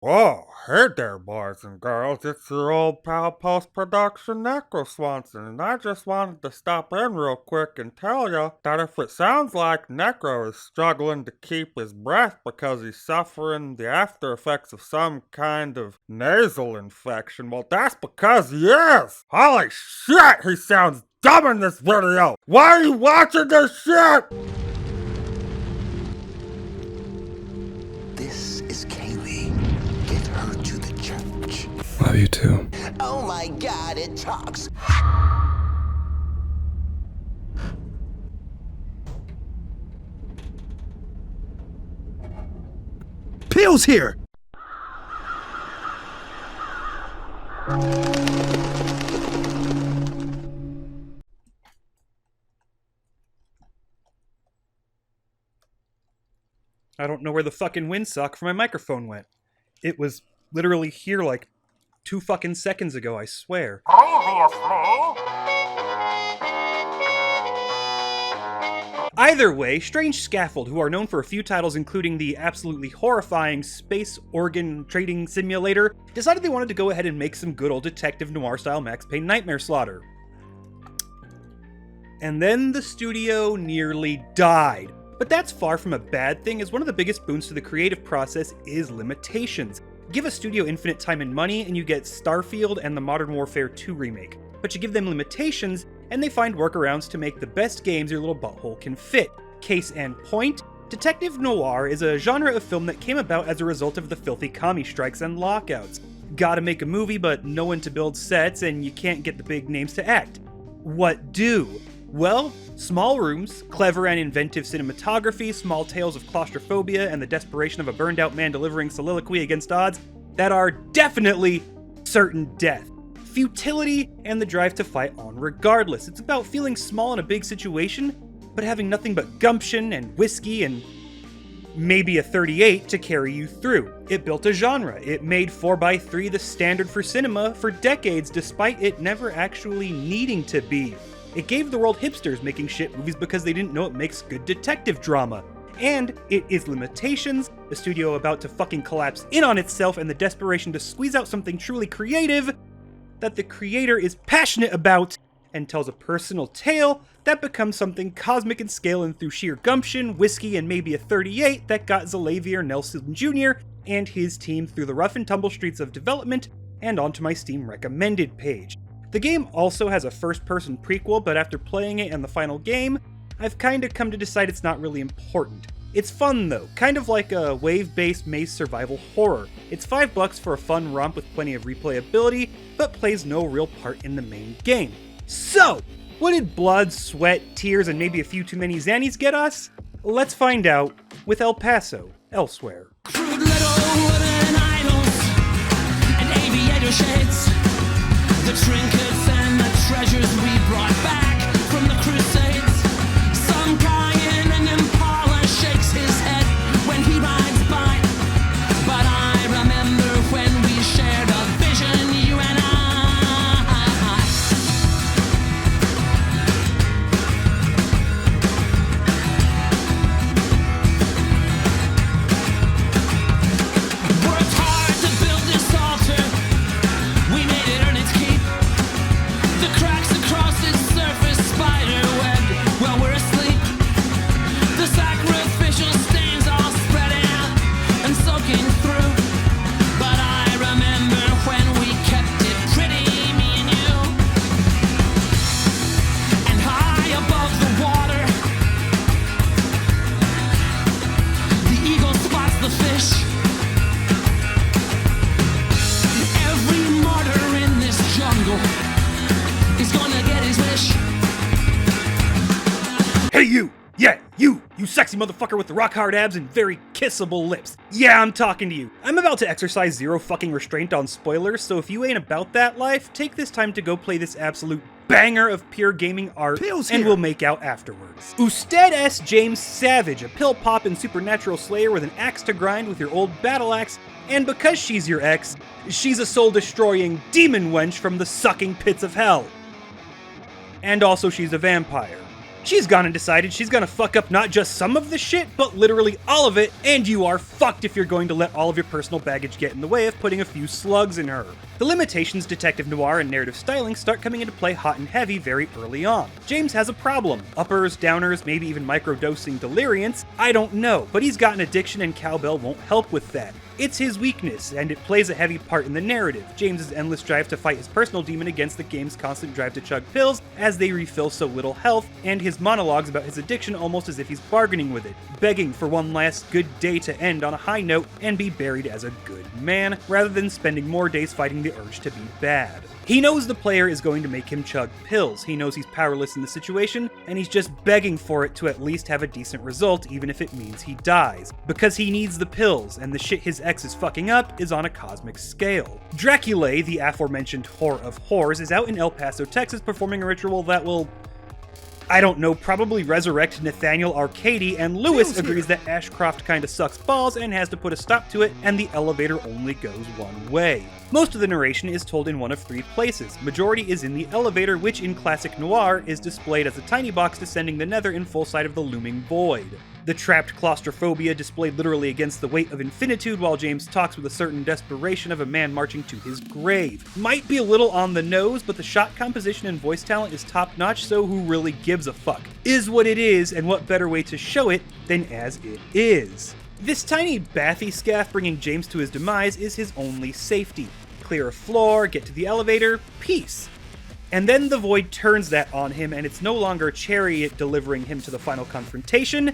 Whoa, hey there, boys and girls. It's your old pal post-production Necroswanson, and I just wanted to stop in real quick and tell you that if it sounds like Necro is struggling to keep his breath because he's suffering the after effects of some kind of nasal infection, well, that's because he is! Holy shit, he sounds dumb in this video! Why are you watching this shit? This is Kaylee. Get her to the church. Love you too. Oh my god, it talks. Peel's here! I don't know where the fucking windsock for my microphone went. It was literally here like 2 fucking seconds ago, I swear. Either way, Strange Scaffold, who are known for a few titles including the absolutely horrifying Space Organ Trading Simulator, decided they wanted to go ahead and make some good old detective noir-style Max Payne nightmare slaughter. And then the studio nearly died. But that's far from a bad thing, as one of the biggest boons to the creative process is limitations. Give a studio infinite time and money, and you get Starfield and the Modern Warfare 2 remake. But you give them limitations, and they find workarounds to make the best games your little butthole can fit. Case in point, detective noir is a genre of film that came about as a result of the filthy commie strikes and lockouts. Gotta make a movie, but no one to build sets, and you can't get the big names to act. What do? Well, small rooms, clever and inventive cinematography, small tales of claustrophobia, and the desperation of a burned-out man delivering soliloquy against odds that are definitely certain death. Futility and the drive to fight on regardless. It's about feeling small in a big situation, but having nothing but gumption and whiskey and maybe a 38 to carry you through. It built a genre. It made 4x3 the standard for cinema for decades, despite it never actually needing to be. It gave the world hipsters making shit movies because they didn't know it makes good detective drama. And it is limitations, the studio about to fucking collapse in on itself, and the desperation to squeeze out something truly creative that the creator is passionate about, and tells a personal tale that becomes something cosmic in scale, and through sheer gumption, whiskey, and maybe a 38 that got Xavier Nelson Jr. and his team through the rough and tumble streets of development and onto my Steam recommended page. The game also has a first-person prequel, but after playing it and the final game, I've kinda come to decide it's not really important. It's fun though, kind of like a wave-based maze survival horror. It's $5 for a fun romp with plenty of replayability, but plays no real part in the main game. So, what did blood, sweat, tears, and maybe a few too many Xannies get us? Let's find out with El Paso, elsewhere. Crude little wooden idols and aviator shades. The trinkets and the treasures we brought back from the Crusades. Some guy in an Impala shakes his head when he rides by. But I remember when we shared a vision, you and I. Worked hard to build this altar. We made it earn its keep. The cracks across its surface, spider web, while we're asleep. The sacrificial stains all spreading out and soaking through. But I remember when we kept it pretty, me and you. And high above the water, the eagle spots the fish. Every martyr in this jungle is gonna get his wish. Hey you! Yeah, you sexy motherfucker with the rock hard abs and very kissable lips. Yeah, I'm talking to you. I'm about to exercise zero fucking restraint on spoilers, so if you ain't about that life, take this time to go play this absolute banger of pure gaming art, Peel's and here. we'll make out afterwards. Usted S. James Savage, a pill-poppin' supernatural slayer with an axe to grind with your old battle axe, and because she's your ex, she's a soul-destroying demon wench from the sucking pits of hell. And also she's a vampire. She's gone and decided she's gonna fuck up not just some of the shit, but literally all of it, and you are fucked if you're going to let all of your personal baggage get in the way of putting a few slugs in her. The limitations detective noir and narrative styling start coming into play hot and heavy very early on. James has a problem. Uppers, downers, maybe even microdosing deliriants, I don't know, but he's got an addiction and cowbell won't help with that. It's his weakness, and it plays a heavy part in the narrative. James's endless drive to fight his personal demon against the game's constant drive to chug pills as they refill so little health, and his monologues about his addiction almost as if he's bargaining with it, begging for one last good day to end on a high note and be buried as a good man, rather than spending more days fighting the urge to be bad. He knows the player is going to make him chug pills, he knows he's powerless in the situation, and he's just begging for it to at least have a decent result even if it means he dies. Because he needs the pills, and the shit his ex is fucking up is on a cosmic scale. Dracula, the aforementioned whore of whores, is out in El Paso, Texas performing a ritual that will, I don't know, probably resurrect Nathaniel Arcady, and Lewis agrees that Ashcroft kinda sucks balls and has to put a stop to it, and the elevator only goes one way. Most of the narration is told in one of three places. Majority is in the elevator, which in classic noir is displayed as a tiny box descending the nether in full sight of the looming void. The trapped claustrophobia displayed literally against the weight of infinitude while James talks with a certain desperation of a man marching to his grave. Might be a little on the nose, but the shot composition and voice talent is top notch, so who really gives a fuck? Is what it is, and what better way to show it than as it is? This tiny bathy scaff bringing James to his demise is his only safety. Clear a floor, get to the elevator, peace. And then the void turns that on him, and it's no longer Chariot delivering him to the final confrontation,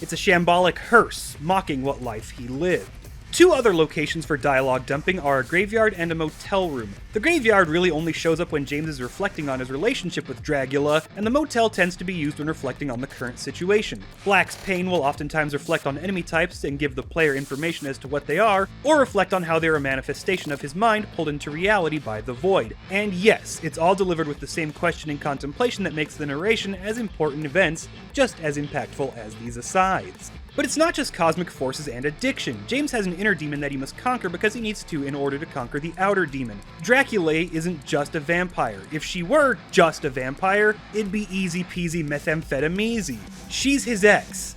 it's a shambolic hearse, mocking what life he lived. Two other locations for dialogue dumping are a graveyard and a motel room. The graveyard really only shows up when James is reflecting on his relationship with Dracula, and the motel tends to be used when reflecting on the current situation. Max Payne will oftentimes reflect on enemy types and give the player information as to what they are, or reflect on how they're a manifestation of his mind pulled into reality by the void. And yes, it's all delivered with the same question and contemplation that makes the narration as important events, just as impactful as these asides. But it's not just cosmic forces and addiction. James has an inner demon that he must conquer because he needs to in order to conquer the outer demon. Dracula isn't just a vampire. If she were just a vampire, it'd be easy peasy methamphetamine. She's his ex.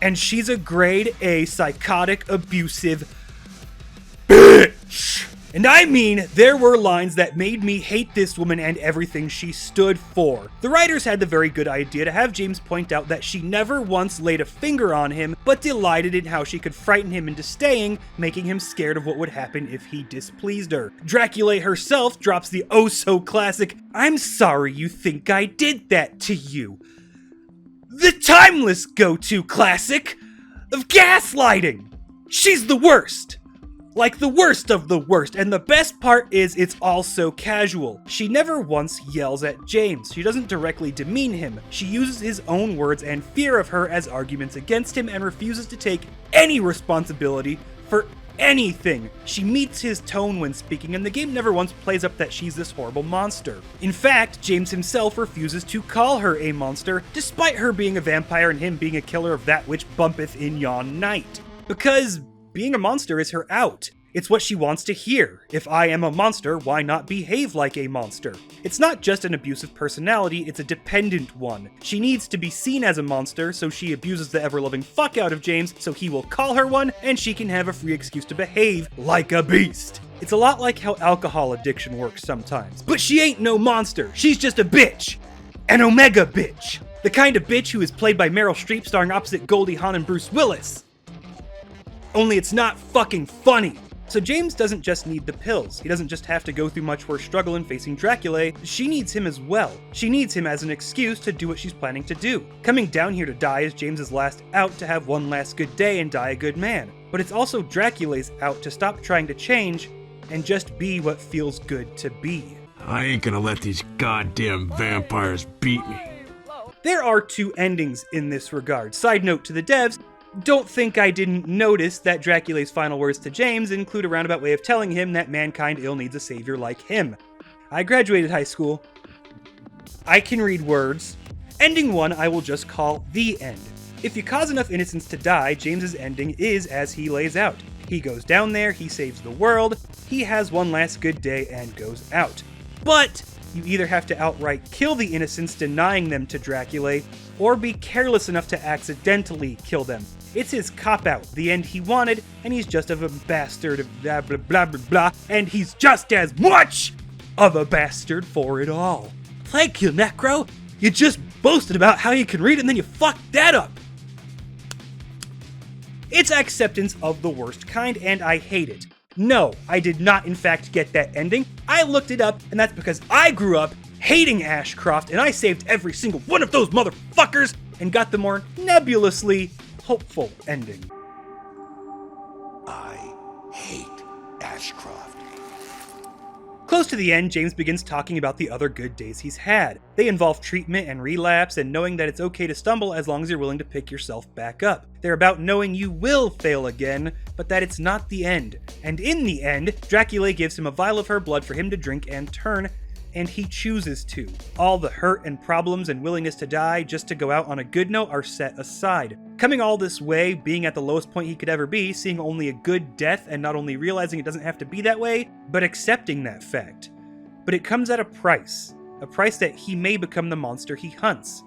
And she's a grade A psychotic abusive bitch. And I mean, there were lines that made me hate this woman and everything she stood for. The writers had the very good idea to have James point out that she never once laid a finger on him, but delighted in how she could frighten him into staying, making him scared of what would happen if he displeased her. Dracula herself drops the oh-so-classic, "I'm sorry you think I did that to you." The timeless go-to classic of gaslighting. She's the worst. Like the worst of the worst, and the best part is it's all so casual. She never once yells at James. She doesn't directly demean him. She uses his own words and fear of her as arguments against him and refuses to take any responsibility for anything. She meets his tone when speaking, and the game never once plays up that she's this horrible monster. In fact, James himself refuses to call her a monster, despite her being a vampire and him being a killer of that which bumpeth in yon night. Because being a monster is her out. It's what she wants to hear. If I am a monster, why not behave like a monster? It's not just an abusive personality, it's a dependent one. She needs to be seen as a monster, so she abuses the ever-loving fuck out of James so he will call her one, and she can have a free excuse to behave like a beast. It's a lot like how alcohol addiction works sometimes. But she ain't no monster, she's just a bitch. An omega bitch. The kind of bitch who is played by Meryl Streep starring opposite Goldie Hawn and Bruce Willis. Only it's not fucking funny. So James doesn't just need the pills. He doesn't just have to go through much worse struggle in facing Dracula. She needs him as well. She needs him as an excuse to do what she's planning to do. Coming down here to die is James's last out to have one last good day and die a good man. But it's also Dracula's out to stop trying to change and just be what feels good to be. I ain't gonna let these goddamn vampires beat me. There are two endings in this regard. Side note to the devs, don't think I didn't notice that Dracula's final words to James include a roundabout way of telling him that mankind ill needs a savior like him. I graduated high school. I can read words. Ending one I will just call the end. If you cause enough innocents to die, James's ending is as he lays out. He goes down there, he saves the world, he has one last good day and goes out. But You either have to outright kill the innocents, denying them to Dracula, or be careless enough to accidentally kill them. It's his cop-out, the end he wanted, and he's just of a bastard of blah blah blah blah blah, and he's just as much of a bastard for it all. Thank you, Necro! You just boasted about how you can read it and then you fucked that up! It's acceptance of the worst kind, and I hate it. No, I did not in fact get that ending. I looked it up, and that's because I grew up hating Ashcroft, and I saved every single one of those motherfuckers and got the more nebulously hopeful ending. I hate Ashcroft. Close to the end, James begins talking about the other good days he's had. They involve treatment and relapse and knowing that it's okay to stumble as long as you're willing to pick yourself back up. They're about knowing you will fail again, but that it's not the end. And in the end, Dracula gives him a vial of her blood for him to drink and turn, and he chooses to. All the hurt and problems and willingness to die just to go out on a good note are set aside. Coming all this way, being at the lowest point he could ever be, seeing only a good death and not only realizing it doesn't have to be that way, but accepting that fact. But it comes at a price that he may become the monster he hunts.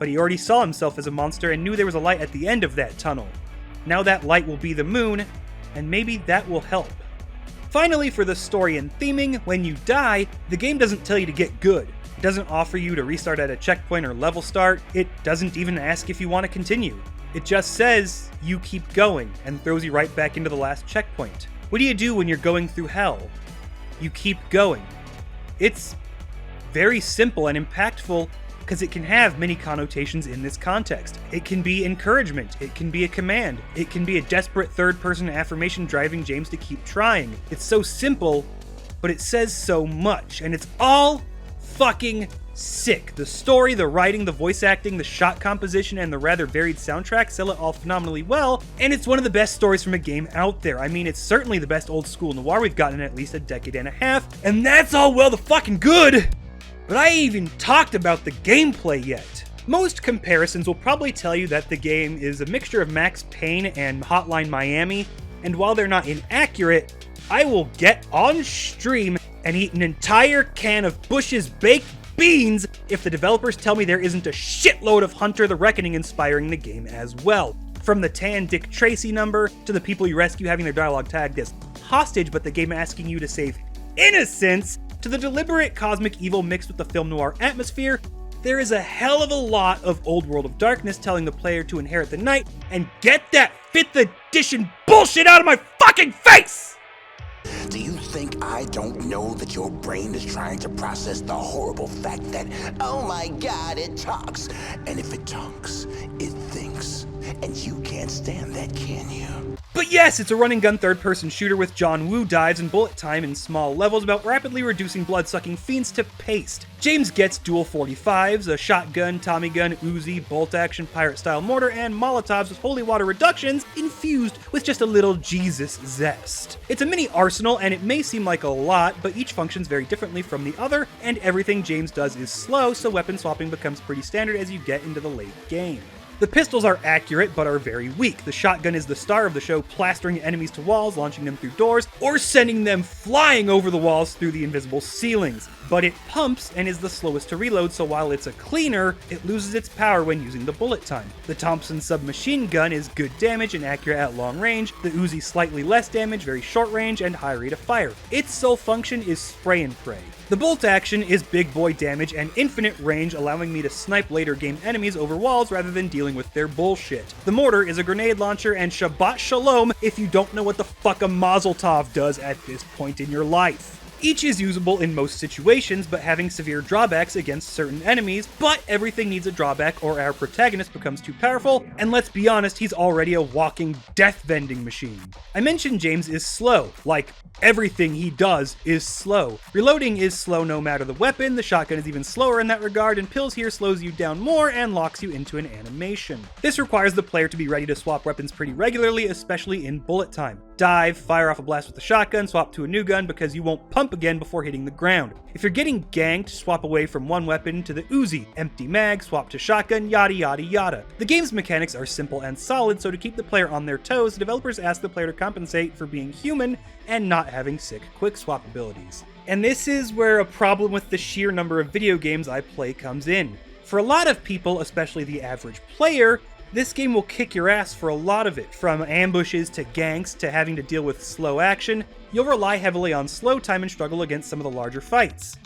But he already saw himself as a monster and knew there was a light at the end of that tunnel. Now that light will be the moon, and maybe that will help. Finally, for the story and theming, when you die, the game doesn't tell you to get good. It doesn't offer you to restart at a checkpoint or level start. It doesn't even ask if you want to continue. It just says you keep going and throws you right back into the last checkpoint. What do you do when you're going through hell? You keep going. It's very simple and impactful because it can have many connotations in this context. It can be encouragement, it can be a command, it can be a desperate third-person affirmation driving James to keep trying. It's so simple, but it says so much, and it's all fucking sick. The story, the writing, the voice acting, the shot composition, and the rather varied soundtrack sell it all phenomenally well, and it's one of the best stories from a game out there. I mean, it's certainly the best old school noir we've gotten in at least a decade and a half, and that's all well the fucking good! But I ain't even talked about the gameplay yet. Most comparisons will probably tell you that the game is a mixture of Max Payne and Hotline Miami, and while they're not inaccurate, I will get on stream and eat an entire can of Bush's baked beans if the developers tell me there isn't a shitload of Hunter the Reckoning inspiring the game as well. From the tan Dick Tracy number, to the people you rescue having their dialogue tagged as hostage but the game asking you to save innocents, to the deliberate cosmic evil mixed with the film noir atmosphere, there is a hell of a lot of Old World of Darkness telling the player to inherit the night and get that 5th edition bullshit out of my fucking face! Do you think I don't know that your brain is trying to process the horrible fact that, oh my god, it talks? And if it talks, it thinks. And you can't stand that, can you? But yes, it's a run-and-gun third-person shooter with John Woo dives and bullet time in small levels about rapidly reducing blood-sucking fiends to paste. James gets dual 45s, a shotgun, Tommy gun, Uzi, bolt-action, pirate-style mortar, and Molotovs with holy water reductions infused with just a little Jesus zest. It's a mini arsenal, and it may seem like a lot, but each functions very differently from the other, and everything James does is slow, so weapon swapping becomes pretty standard as you get into the late game. The pistols are accurate, but are very weak. The shotgun is the star of the show, plastering enemies to walls, launching them through doors, or sending them flying over the walls through the invisible ceilings. But it pumps and is the slowest to reload, so while it's a cleaner, it loses its power when using the bullet time. The Thompson submachine gun is good damage and accurate at long range, the Uzi slightly less damage, very short range, and high rate of fire. Its sole function is spray and pray. The bolt action is big boy damage and infinite range, allowing me to snipe later game enemies over walls rather than dealing with their bullshit. The mortar is a grenade launcher, and Shabbat Shalom if you don't know what the fuck a Mazel Tov does at this point in your life. Each is usable in most situations, but having severe drawbacks against certain enemies, but everything needs a drawback or our protagonist becomes too powerful, and let's be honest, he's already a walking death vending machine. I mentioned James is slow, like everything he does is slow. Reloading is slow no matter the weapon, the shotgun is even slower in that regard, and pills here slows you down more and locks you into an animation. This requires the player to be ready to swap weapons pretty regularly, especially in bullet time. Dive, fire off a blast with the shotgun, swap to a new gun because you won't pump again before hitting the ground. If you're getting ganked, swap away from one weapon to the Uzi, empty mag, swap to shotgun, yada yada yada. The game's mechanics are simple and solid, so to keep the player on their toes, developers ask the player to compensate for being human and not having sick quick swap abilities. And this is where a problem with the sheer number of video games I play comes in. For a lot of people, especially the average player, this game will kick your ass for a lot of it, from ambushes to ganks to having to deal with slow action. You'll rely heavily on slow time and struggle against some of the larger fights.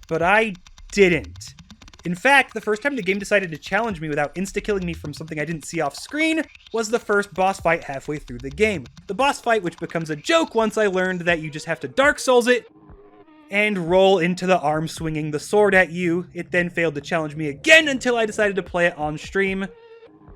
But I didn't. In fact, the first time the game decided to challenge me without insta-killing me from something I didn't see off screen was the first boss fight halfway through the game. The boss fight, which becomes a joke once I learned that you just have to Dark Souls it and roll into the arm swinging the sword at you. It then failed to challenge me again until I decided to play it on stream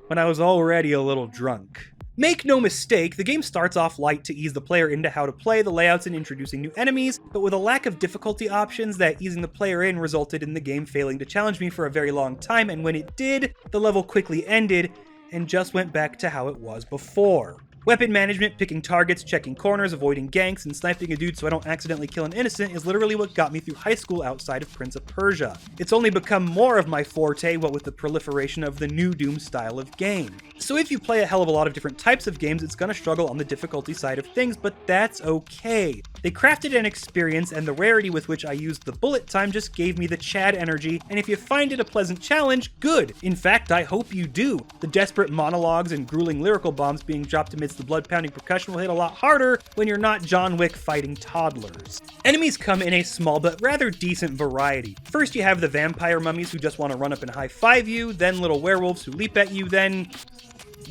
when I was already a little drunk. Make no mistake, the game starts off light to ease the player into how to play the layouts and introducing new enemies, but with a lack of difficulty options that easing the player in resulted in the game failing to challenge me for a very long time, and when it did, the level quickly ended and just went back to how it was before. Weapon management, picking targets, checking corners, avoiding ganks, and sniping a dude so I don't accidentally kill an innocent is literally what got me through high school outside of Prince of Persia. It's only become more of my forte, what with the proliferation of the new Doom style of game. So if you play a hell of a lot of different types of games, it's gonna struggle on the difficulty side of things, but that's okay. They crafted an experience, and the rarity with which I used the bullet time just gave me the Chad energy, and if you find it a pleasant challenge, good. In fact, I hope you do. The desperate monologues and grueling lyrical bombs being dropped amidst the blood-pounding percussion will hit a lot harder when you're not John Wick fighting toddlers. Enemies come in a small but rather decent variety. First you have the vampire mummies who just want to run up and high-five you, then little werewolves who leap at you, then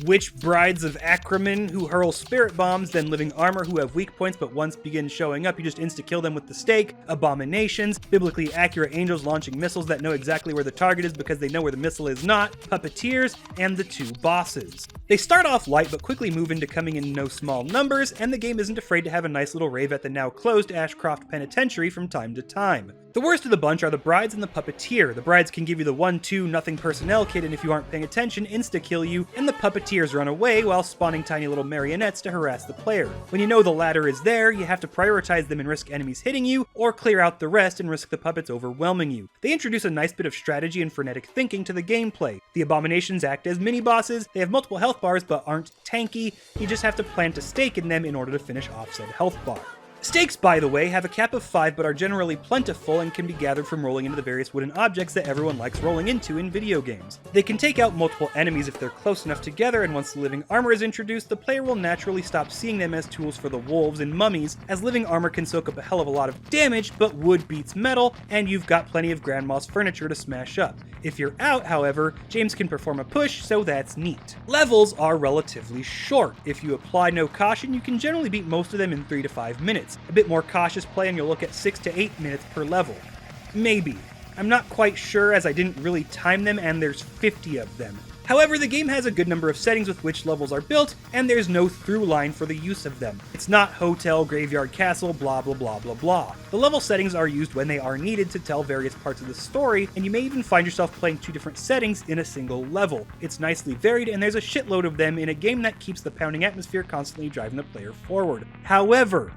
witch brides of Ackerman who hurl spirit bombs, then living armor who have weak points but once begin showing up you just insta-kill them with the stake, abominations, biblically accurate angels launching missiles that know exactly where the target is because they know where the missile is not, puppeteers, and the two bosses. They start off light but quickly move into coming in no small numbers, and the game isn't afraid to have a nice little rave at the now closed Ashcroft Penitentiary from time to time. The worst of the bunch are the brides and the puppeteer. The brides can give you the 1-2 nothing personnel kit, and if you aren't paying attention, insta-kill you, and the puppeteers run away while spawning tiny little marionettes to harass the player. When you know the latter is there, you have to prioritize them and risk enemies hitting you, or clear out the rest and risk the puppets overwhelming you. They introduce a nice bit of strategy and frenetic thinking to the gameplay. The abominations act as mini-bosses, they have multiple health bars but aren't tanky, you just have to plant a stake in them in order to finish off said health bar. Stakes, by the way, have a cap of 5 but are generally plentiful and can be gathered from rolling into the various wooden objects that everyone likes rolling into in video games. They can take out multiple enemies if they're close enough together, and once the living armor is introduced, the player will naturally stop seeing them as tools for the wolves and mummies, as living armor can soak up a hell of a lot of damage, but wood beats metal, and you've got plenty of grandma's furniture to smash up. If you're out, however, James can perform a push, so that's neat. Levels are relatively short. If you apply no caution, you can generally beat most of them in 3 to 5 minutes. A bit more cautious play and you'll look at 6 to 8 minutes per level. Maybe. I'm not quite sure as I didn't really time them and there's 50 of them. However, the game has a good number of settings with which levels are built, and there's no through line for the use of them. It's not hotel, graveyard, castle, blah blah blah blah blah. The level settings are used when they are needed to tell various parts of the story, and you may even find yourself playing 2 different settings in a single level. It's nicely varied, and there's a shitload of them in a game that keeps the pounding atmosphere constantly driving the player forward. However,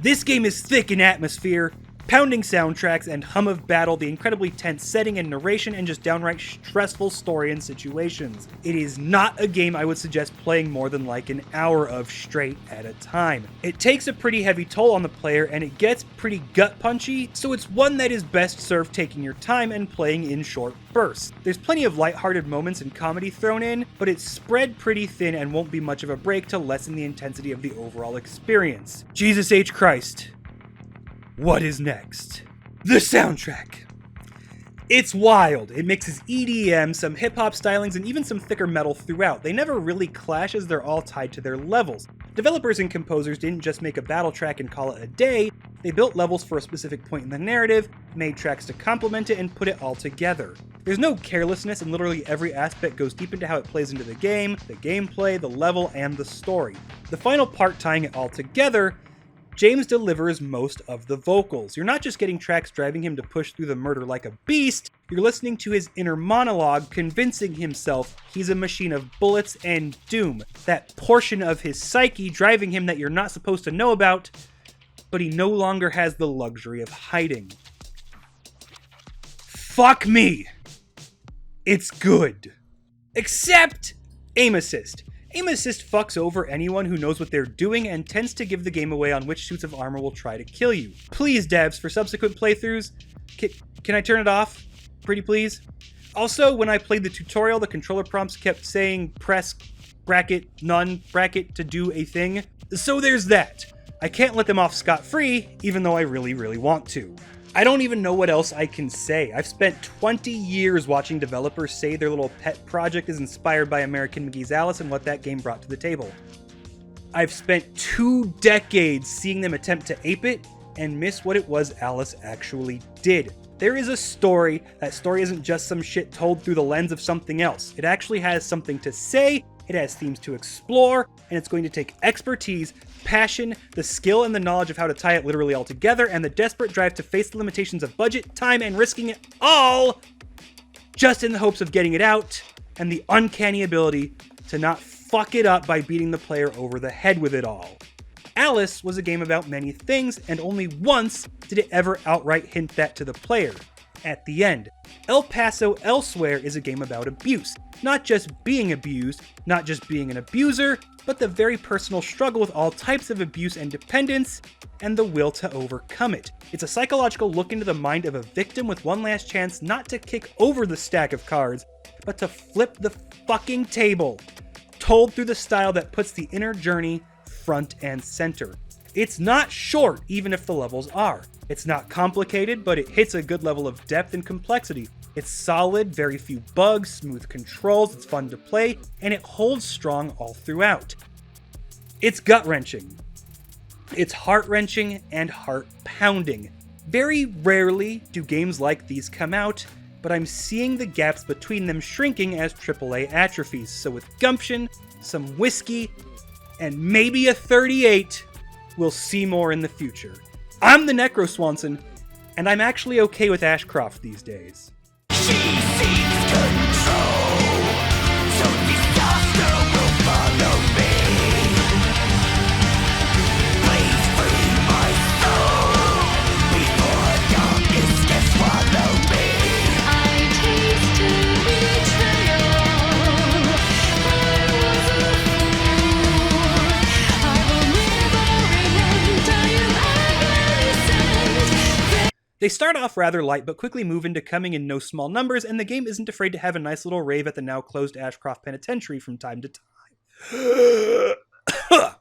this game is thick in atmosphere, pounding soundtracks, and hum of battle, the incredibly tense setting and narration, and just downright stressful story and situations. It is not a game I would suggest playing more than like an hour of straight at a time. It takes a pretty heavy toll on the player, and it gets pretty gut-punchy, so it's one that is best served taking your time and playing in short bursts. There's plenty of lighthearted moments and comedy thrown in, but it's spread pretty thin and won't be much of a break to lessen the intensity of the overall experience. Jesus H. Christ. What is next? The soundtrack. It's wild. It mixes EDM, some hip-hop stylings, and even some thicker metal throughout. They never really clash as they're all tied to their levels. Developers and composers didn't just make a battle track and call it a day, they built levels for a specific point in the narrative, made tracks to complement it, and put it all together. There's no carelessness, and literally every aspect goes deep into how it plays into the game, the gameplay, the level, and the story. The final part tying it all together, James delivers most of the vocals. You're not just getting tracks driving him to push through the murder like a beast, you're listening to his inner monologue convincing himself he's a machine of bullets and doom. That portion of his psyche driving him that you're not supposed to know about, but he no longer has the luxury of hiding. Fuck me! It's good. Except aim assist. Aim assist fucks over anyone who knows what they're doing and tends to give the game away on which suits of armor will try to kill you. Please, devs, for subsequent playthroughs, can I turn it off? Pretty please? Also, when I played the tutorial, the controller prompts kept saying press bracket none bracket to do a thing. So there's that. I can't let them off scot-free, even though I really, really want to. I don't even know what else I can say. I've spent 20 years watching developers say their little pet project is inspired by American McGee's Alice and what that game brought to the table. I've spent 2 decades seeing them attempt to ape it and miss what it was Alice actually did. There is a story. That story isn't just some shit told through the lens of something else. It actually has something to say, it has themes to explore, and it's going to take expertise, passion, the skill and the knowledge of how to tie it literally all together, and the desperate drive to face the limitations of budget, time, and risking it all just in the hopes of getting it out, and the uncanny ability to not fuck it up by beating the player over the head with it all. Alice was a game about many things, and only once did it ever outright hint that to the player, at the end. El Paso Elsewhere is a game about abuse. Not just being abused, not just being an abuser, but the very personal struggle with all types of abuse and dependence, and the will to overcome it. It's a psychological look into the mind of a victim with one last chance not to kick over the stack of cards, but to flip the fucking table, told through the style that puts the inner journey front and center. It's not short, even if the levels are. It's not complicated, but it hits a good level of depth and complexity. It's solid, very few bugs, smooth controls, it's fun to play, and it holds strong all throughout. It's gut-wrenching. It's heart-wrenching and heart-pounding. Very rarely do games like these come out, but I'm seeing the gaps between them shrinking as AAA atrophies, so with gumption, some whiskey, and maybe a 38, we'll see more in the future. I'm the Necroswanson, and I'm actually okay with Ashcroft these days. She seeks control, so disaster will follow me. Please free my soul before darkness can swallow me. I tasted betrayal. I was a fool. I will never relent. I am innocent. They start off rather light, but quickly move into coming in no small numbers, and the game isn't afraid to have a nice little rave at the now closed Ashcroft Penitentiary from time to time.